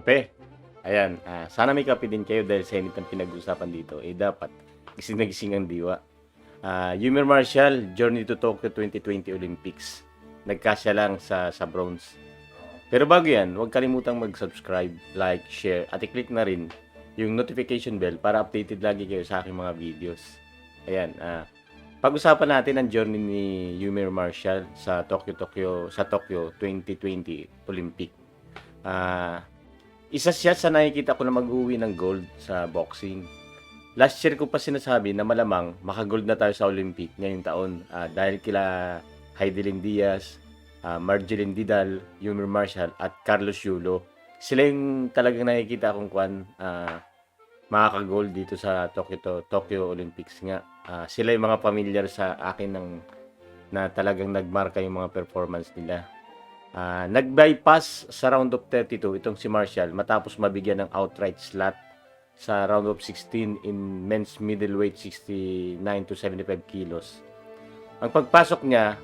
kape. Ayan, sana may kape din kayo dahil sa init ng pinag-usapan dito, dapat gising na gising ang diwa. Yumer Marshall, Journey to Tokyo 2020 Olympics. Nagkasya lang sa bronze. Pero bago yan, huwag kalimutang mag-subscribe, like, share, at i-click na rin yung notification bell para updated lagi kayo sa aking mga videos. Ayan, pag-usapan natin ang journey ni Yumer Marshall sa Tokyo 2020 Olympic. Isa siya sa nakikita ko na mag-uwi ng gold sa boxing. Last year ko pa sinasabi na malamang makagold na tayo sa Olympic ngayong taon dahil kila Heidelin Diaz, Marjeline Didal, Yumer Marshall at Carlos Yulo. Sila yung talagang nakikita kong makaka-gold dito sa Tokyo Olympics nga. Sila yung mga familiar sa akin na talagang nagmarka yung mga performance nila. Nag-bypass sa round of 32 itong si Marshall matapos mabigyan ng outright slot sa round of 16 in men's middleweight 69 to 75 kilos. Ang pagpasok niya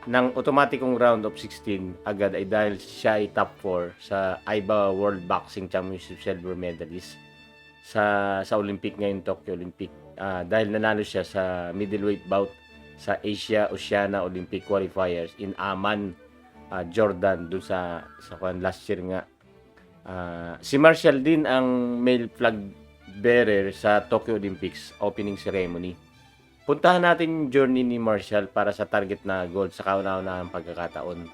ng otomatikong round of 16 agad ay dahil siya ay top 4 sa IBA World Boxing Championship silver medalist sa Olympic ngayon, Tokyo Olympic. Dahil nanalo siya sa middleweight bout sa Asia Oceania Olympic qualifiers in Amman, Jordan, dun sa last year nga. Si Marshall din ang male flag bearer sa Tokyo Olympics opening ceremony. Puntahan natin yung journey ni Marshall para sa target na gold sa kauna-unahang pagkakataon.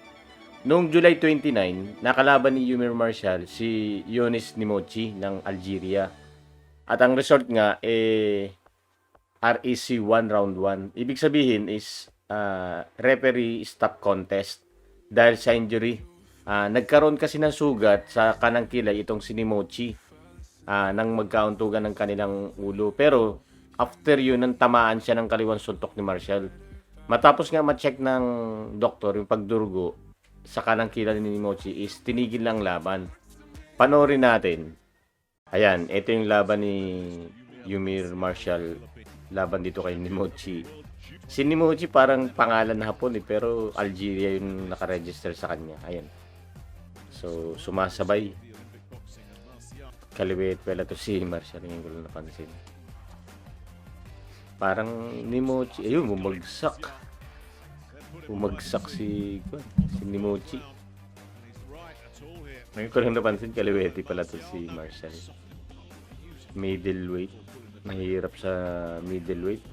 Noong July 29, nakalaban ni Yumer Marshall si Younes Nimochi ng Algeria. At ang result nga REC 1 round 1. Ibig sabihin is referee stop contest dahil sa injury. Nagkaroon kasi ng sugat sa kanang kilay itong si Nimochi nang magkauntugan ng kanilang ulo. Pero after yun, nang tamaan siya ng kaliwang suntok ni Marshall. Matapos nga ma-check ng doktor yung pagdurugo sa kanang kilay ni Nimochi is tinigil lang laban. Panoorin natin. Ayan, ito yung laban ni Yumer Marshall. Laban dito kay Nimochi. Si Nimochi parang pangalan na Hapon pero Algeria yung nakaregister sa kanya. Ayan. So, sumasabay. Kaliwet pala to si Marshall. Yung gulo napansin. Parang Nimochi. Ayun, bumagsak. Bumagsak si Nimochi. Ngayon ko lang napansin, kaliwete pala to si Marshall. Middleweight. Mahirap sa middleweight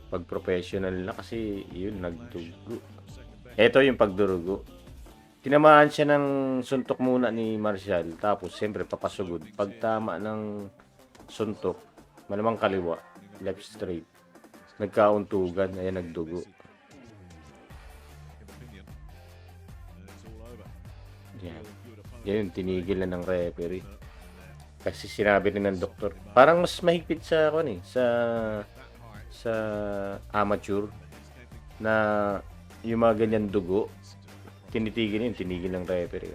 pag professional na kasi yun, nagdugo. Ito yung pagdurugo. Tinamaan siya ng suntok muna ni Marshall, tapos siyempre papasugod. Pag tama ng suntok, malamang kaliwa, left straight. Nagkauntugan, ayan, nagdugo. Yan. Yan, tinigil na ng referee. Kasi sinabi rin ng doktor, parang mas mahigpit sa sa amateur na yung mga ganyan dugo, tinigil ng referee.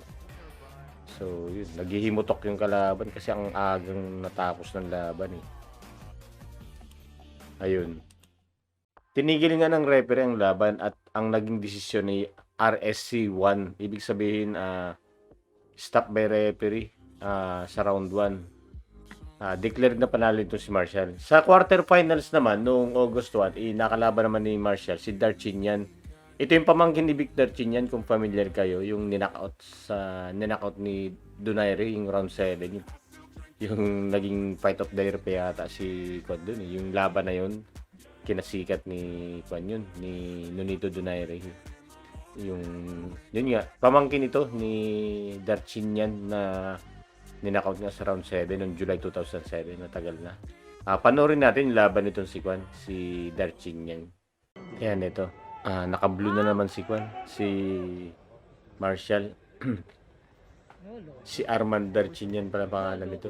So, yun, naghihimutok yung kalaban kasi ang agang natapos ng laban eh. Ayun. Tinigil nga ng referee ang laban at ang naging desisyon ni RSC 1. Ibig sabihin, stop by referee sa round 1. Declared na panalo ito si Marshall. Sa quarterfinals naman, noong August 1, nakalaban naman ni Marshall si Darchinyan. Ito yung pamangkin ni Victor Darchinyan, kung familiar kayo, yung ninockout ni Donaire, yung round 7. Yung naging fight of the year pa yata si Kwan dun. Yung laban na yun, kinasikat ni Kwan yun, ni Nonito Donaire. Yun nga, pamangkin ito ni Darchinyan na ninockout nga sa round 7 noong July 2007, matagal na. Panoorin natin yung laban nitong si Darchinyan. Ayan, ito. Naka-blue na naman si Marshall. Si Armand Darchinyan pala pangalan nito.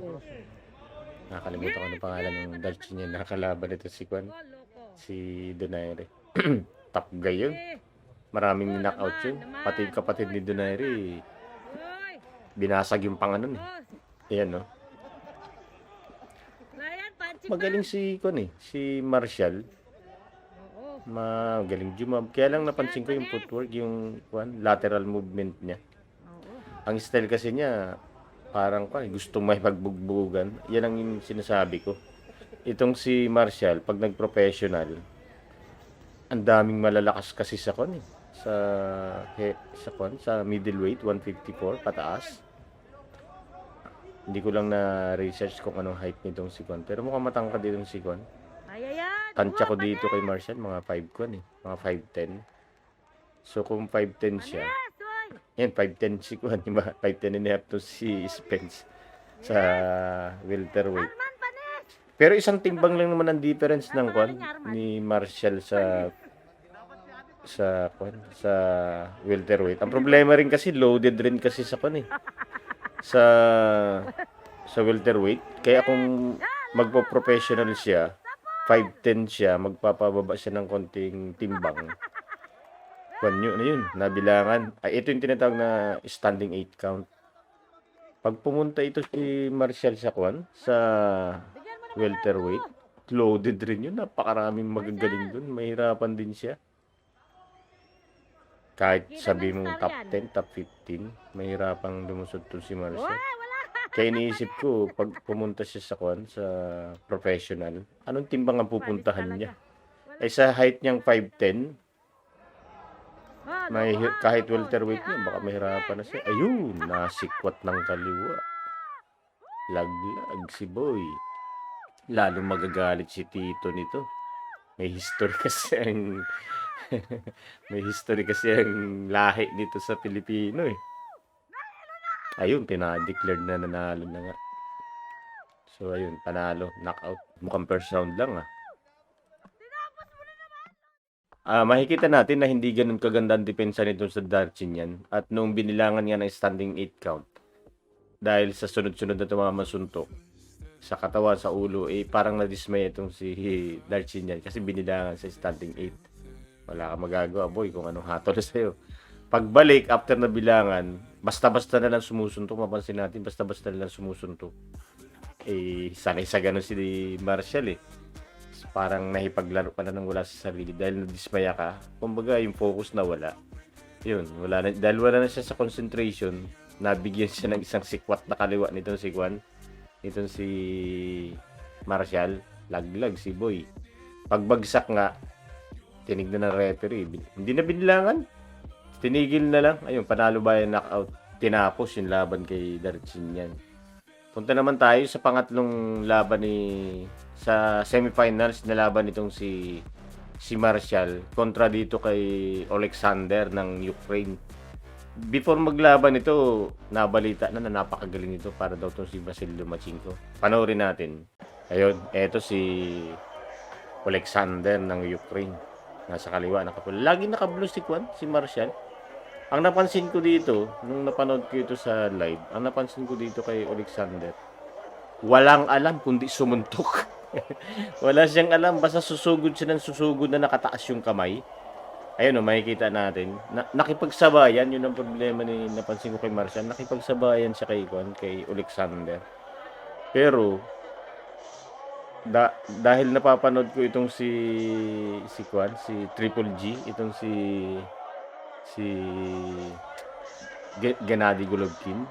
Nakalimutan ko ng pangalan ng Darchinyan. Nakalaban nito si Donaire. Top guy yun. Maraming knockout yun. Pati yung kapatid ni Donaire, binasag yung panganon eh. Ayan, no? Magaling si Marshall. Magaling jumab. Kaya lang napansin ko yung footwork, yung lateral movement niya. Ang style kasi niya, Parang gustong makipagbugbugan. Yan ang yung sinasabi ko. Itong si Martial, pag nag-professional, ang daming malalakas kasi sa sa sa middleweight 154 pataas. Hindi ko lang na research kung anong height nitong si Kon, pero mukhang matangkad ditong si Kon. Tansya ko dito kay Martial mga 5 mga 5'10". So kung 5'10 siya, yan 5'10 si Kon, 5'10 and a half to si Spence sa welterweight. Pero isang timbang lang naman ang difference ng ni Martial sa welterweight. Ang problema rin kasi loaded rin kasi sa sa welterweight. Kaya kung magpo-professional siya, 5'10 siya, magpapababa siya ng konting timbang. Yun, nabilangan. Ito yung tinatawag na standing 8 count. Pag pumunta ito si Martial sa welterweight, loaded rin yun. Napakaraming magagaling dun. Mahirapan din siya. Kahit sabi mong top 10, top 15, mahirapang lumusot to si Martial. Kaya iniisip ko, pag pumunta siya sa sa professional, anong timbang ang pupuntahan niya? Sa height niyang 5'10", kahit welterweight niya, baka mahirapan na siya. Ayun, nasikwat ng kaliwa. Laglag si Boy. Lalo magagalit si Tito nito. May history kasi ang lahi nito sa Pilipino eh. Ayun, pinadeclared na nanalo na nga. So ayun, panalo, knockout. Mukhang first round lang makikita natin na hindi ganun kaganda ang depensa nito sa Darchinyan. At nung binilangan niya ng standing 8 count, dahil sa sunod-sunod na tumamasuntok sa katawan, sa ulo, parang nadismay itong si Darchinyan kasi binilangan sa standing 8. Wala kang magagawa, boy, kung anong hatol sa'yo. Pagbalik, after na bilangan, basta-basta na lang sumusuntok. Mapansin natin, basta-basta na lang sumusuntok. Sanay sa ganun si Martial Parang nahipaglaro ka na ng wala sa sarili dahil nadismaya ka. Kumbaga, yung focus na wala. Yun, wala na, dahil wala na siya sa concentration, nabigyan siya ng isang sikwat na kaliwa nitong si itong si Martial. Laglag si Boy. Pagbagsak nga, tinignan ng referee, hindi na binilangan, tinigil na lang. Ayun, panalo ba yung knockout? Tinapos yung laban kay Darchinyan. Punta naman tayo sa pangatlong laban sa semifinals na laban nitong si Martial kontra dito kay Alexander ng Ukraine. Before maglaban ito, nabalita na napakagaling nito para daw itong si Vasily Lomachenko. Panoorin natin. Ayun, eto si Alexander ng Ukraine. Nasa kaliwa, lagi naka-blue si Martial. Ang napansin ko dito, nung napanood ko ito sa live, ang napansin ko dito kay Alexander, walang alam kundi sumuntok. Wala siyang alam, basta susugod siya ng susugod na nakataas yung kamay. Ayun makikita natin. Nakipagsabayan, yun ang problema napansin ko kay Martial. Nakipagsabayan siya kay Alexander. Pero, dahil napapanood ko itong si Triple G, itong si Gennady Golovkin,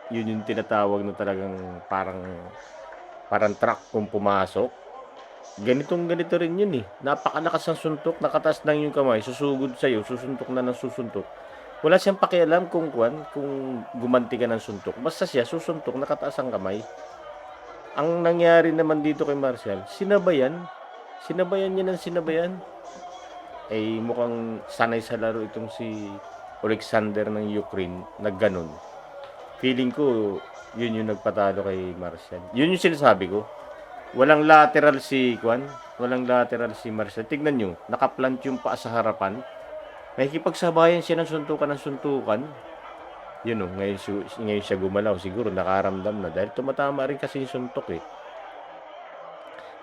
yun yung tinatawag na talagang parang truck kung pumasok. Ganito rin yun napakalakas ng suntok, nakataas lang yung kamay, susugod sa'yo, susuntok na ng susuntok. Wala siyang pakialam kung gumanti ka ng suntok, basta siya susuntok, nakataas ang kamay. Ang nangyari naman dito kay Martial, sinabayan niya ng sinabayan. Mukhang sanay sa laro itong si Alexander ng Ukraine na ganun. Feeling ko, yun yung nagpatalo kay Martial. Yun yung sinasabi ko. Walang lateral si Martial. Tignan nyo, nakaplant yung paa sa harapan. Nakikipagsabayan siya ng suntukan. Yun ngayon siya gumalaw. Siguro nakaramdam na dahil tumatama rin kasi yung suntok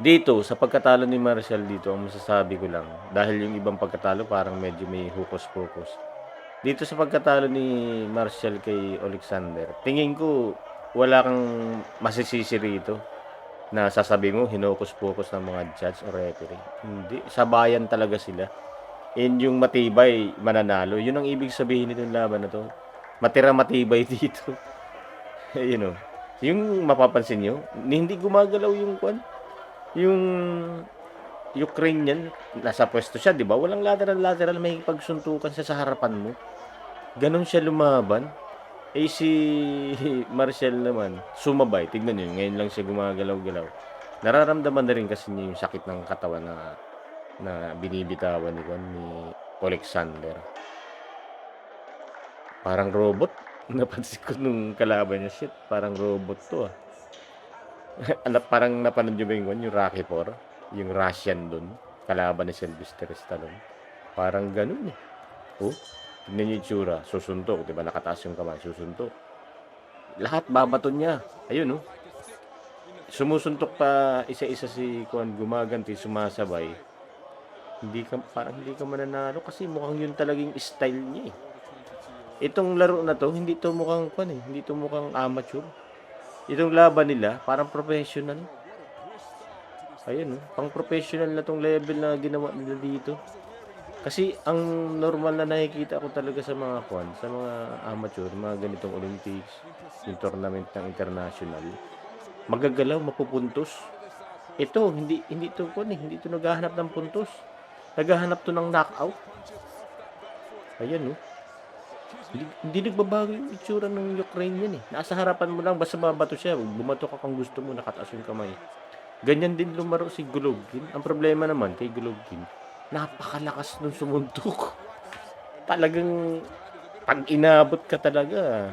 Dito, sa pagkatalo ni Martial dito, ang masasabi ko lang, dahil yung ibang pagkatalo parang medyo may hukos-pokos. Dito sa pagkatalo ni Martial kay Alexander, tingin ko wala kang masisisi rito na sasabi mo hinukos-pokos ng mga judge o referee. Hindi, sabayan talaga sila. Yung matibay mananalo. Yun ang ibig sabihin nitong laban na to. Matibay dito. Ayun, oh. Yung mapapansin niyo, hindi gumagalaw yung kwan, yung Ukrainian, nasa pwesto siya, 'di ba? Walang lateral-lateral, makikipagsuntukan siya sa harapan mo. Gano'n siya lumaban. Eh, si Martial naman, sumabay. Tignan niyo, ngayon lang siya gumagalaw-galaw. Nararamdaman na rin kasi niya yung sakit ng katawan na binibitawan ni Alexander. Parang robot. Napansin ko nung kalaban niya, shit, parang robot to ah. Parang napanood niyo ba yung Rocky 4? Yung Russian dun, kalaban ni Sylvester Stallone. Parang ganun eh. Oh, tignan niyo yung itsura, susuntok, 'di ba? Nakataas yung kamay, susuntok. Lahat babaton niya. Ayun oh. Sumusuntok pa isa-isa si Kuan, gumaganti, sumasabay. Hindi ka mananalo kasi mukhang yun talagang style niya eh. Itong laro na to, hindi to mukhang Kuan eh, hindi to mukhang amateur. Itong laban nila, parang professional. Ayun oh, pang professional na tong level na ginawa nila dito. Kasi ang normal na nakikita ko talaga sa mga Kuan, sa mga amateur, mga ganitong Olympics, yung tournament ng international, magagalaw, mapupuntos. Ito, hindi to Kuan eh, hindi to naghahanap ng puntos. Naghahanap to ng knockout. Ayan oh. Hindi nagbabago yung itsura ng Ukrainian eh. Nasa harapan mo lang, basta babato siya. Bumato ka kung gusto mo, nakataas yung kamay. Ganyan din lumaro si Golovkin. Ang problema naman kay Golovkin, napakalakas nung sumuntok. Talagang pag inabot ka talaga,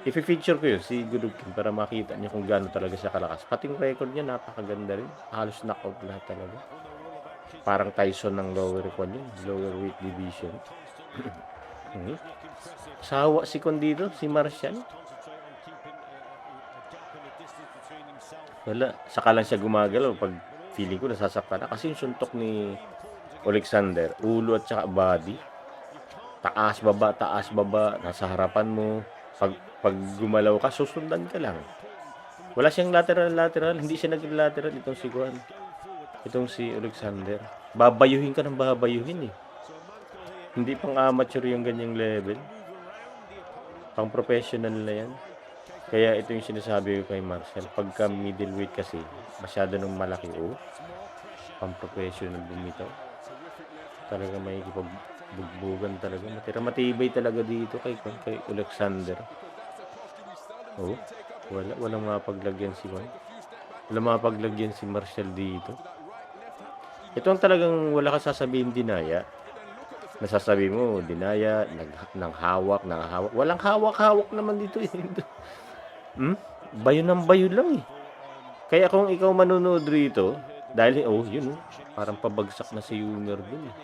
i-feature ko yun si Golovkin para makita niyo kung gaano talaga siya kalakas. Pati yung record niya napakaganda rin. Halos knockout lahat talaga. Parang Tyson ng lower weight division. Sawa si Condito, si Martial. Wala, saka lang siya gumagalaw pag feeling ko nasasaktan na kasi yung suntok ni Alexander, ulo at saka body. Taas baba, nasa harapan mo. Pag gumalaw ka, susundan ka lang. Wala siyang lateral, hindi siya nag-lateral itong si Juan. Itong si Alexander. Babayuhin ka ng babayuhin eh. Hindi pang amateur yung ganyang level. Pang professional na yan. Kaya ito yung sinasabi ko kay Marcel. Pagka middleweight kasi, masyado nung malaki o. Pang professional bumitaw. Talaga may ipagbugbugan talaga. Matibay talaga dito kay Alexander. Oh, walang mapaglagyan si Juan. Walang mapaglagyan si Marcel dito. Ito ang talagang wala ka sasabihin dinaya. Nasasabi mo, dinaya, nang hawak. Walang hawak-hawak naman dito eh. Bayo ng bayo lang eh. Kaya kung ikaw manonood rito, dahil, yun parang pabagsak na si Yumer dun eh.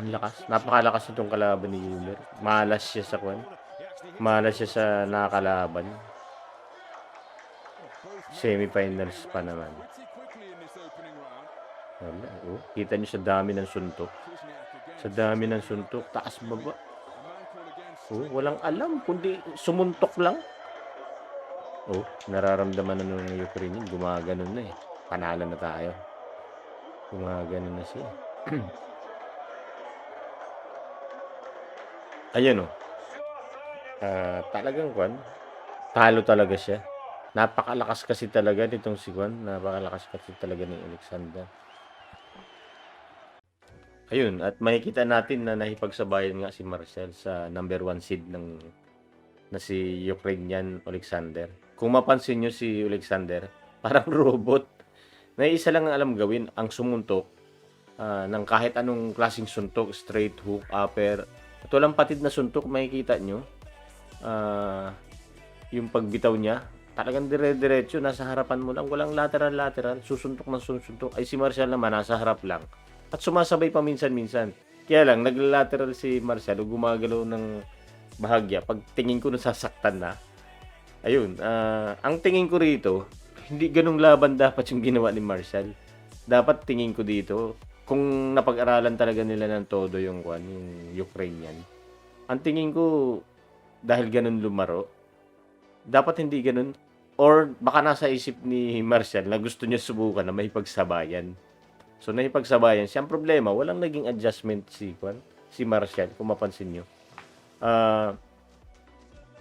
Ang lakas, napakalakas itong kalaban ni Yumer. Malas siya sa kwan. Malas siya sa nakakalaban. Semifinals pa naman. Wala, kita niyo sa dami ng suntok. Sa dami ng suntok, taas baba. Walang alam, kundi sumuntok lang. Nararamdaman na nung Ukrainian, gumaganon na eh. Panalo na tayo. Gumaganon na siya. Ayan talagang Kwan, talo talaga siya. Napakalakas kasi talaga nitong si Kwan. Napakalakas kasi talaga ni Alexander. Ayun, at makikita natin na nakipagsabayan nga si Marcel sa number 1 seed na si Ukrainian Alexander. Kung mapansin nyo si Alexander, parang robot. Na isa lang ang alam gawin, ang sumuntok ng kahit anong klaseng suntok, straight hook, upper. At walang patid na suntok, makikita nyo. Yung pagbitaw niya, talagang dire-diretso, nasa harapan mo lang, walang lateral, susuntok ng susuntok. Ay si Marcel naman, nasa harap lang. At sumasabay pa minsan-minsan. Kaya lang, naglateral si Marcel, gumagalaw ng bahagya. Pag tingin ko nasasaktan na, ayun, ang tingin ko rito, hindi ganung laban dapat yung ginawa ni Marcel. Dapat tingin ko dito, kung napag-aralan talaga nila ng todo yung Ukrainian. Ang tingin ko, dahil ganun lumaro, dapat hindi ganun. Or baka nasa isip ni Marcel na gusto niya subukan na may pagsabayan. So, naipagsabayan siya. Ang problema, walang naging adjustment si Marcel, kung mapansin nyo.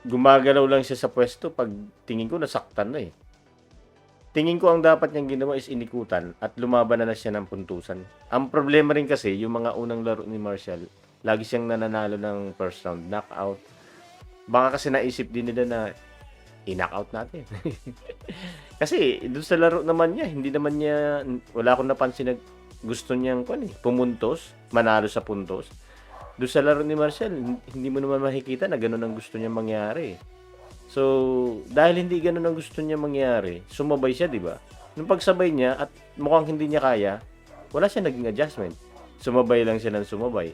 gumagalaw lang siya sa pwesto pag tingin ko nasaktan na eh. Tingin ko ang dapat niyang ginawa is inikutan at lumaban na siya ng puntusan. Ang problema rin kasi, yung mga unang laro ni Marshall, lagi siyang nananalo ng first round, knockout. Baka kasi naisip din nila na i-knockout natin. Kasi doon sa laro naman niya, hindi naman niya, wala akong napansin na gusto niyang pumuntos, manalo sa puntos. Doon sa laro ni Marshall, hindi mo naman makikita na gano'n ang gusto niya mangyari. So, dahil hindi gano'n ang gusto niya mangyari, sumabay siya, di ba? Nung pagsabay niya at mukhang hindi niya kaya, wala siya naging adjustment. Sumabay lang siya ng sumabay.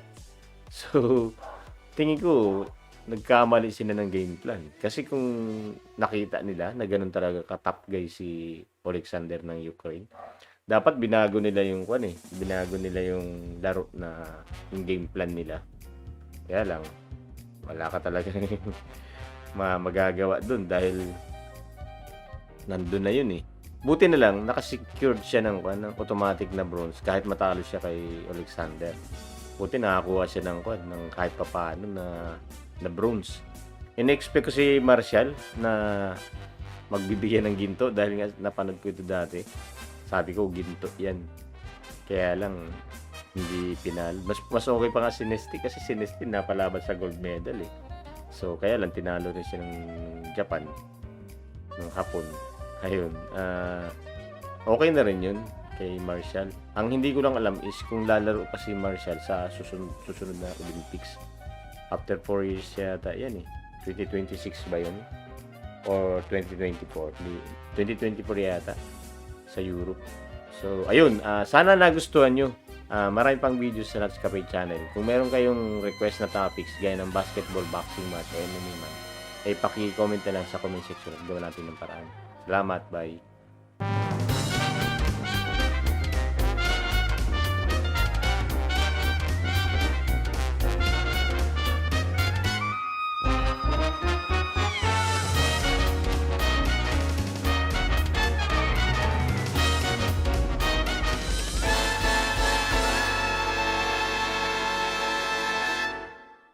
So, tingin ko, nagkamali sila ng game plan. Kasi kung nakita nila na gano'n talaga ka-top guy si Alexander ng Ukraine, dapat binago nila yung binago nila yung laro na yung game plan nila. Kaya lang, wala ka talaga magagawa dun dahil nandun na yun eh. Buti na lang, nakasecured siya ng automatic na bronze kahit matalo siya kay Alexander. Buti nakakuha siya ng kahit papaano na bronze. In-expect ko si Marshall na magbibigyan ng ginto dahil nga napanood ko ito dati. Sabi ko, ginto yan. Kaya lang, hindi pinal. Mas okay pa nga si Nesty kasi si Nesty napalaban sa gold medal eh. So, kaya lang tinalo rin siya ng Japan, ng Hapon. Ayun, okay na rin yun kay Marshall. Ang hindi ko lang alam is kung lalaro pa si Marshall sa susunod na Olympics. After 4 years yata yan eh. 2026 ba yun? Or 2024? 2024 yata sa Europe. So, ayun, sana nagustuhan nyo. Marami pang videos sa Nats Cafe channel. Kung meron kayong request na topics gaya ng basketball, boxing match, o MMA man, ay paki-comment na lang sa comment section at gawa natin ng paraan. Salamat, bye!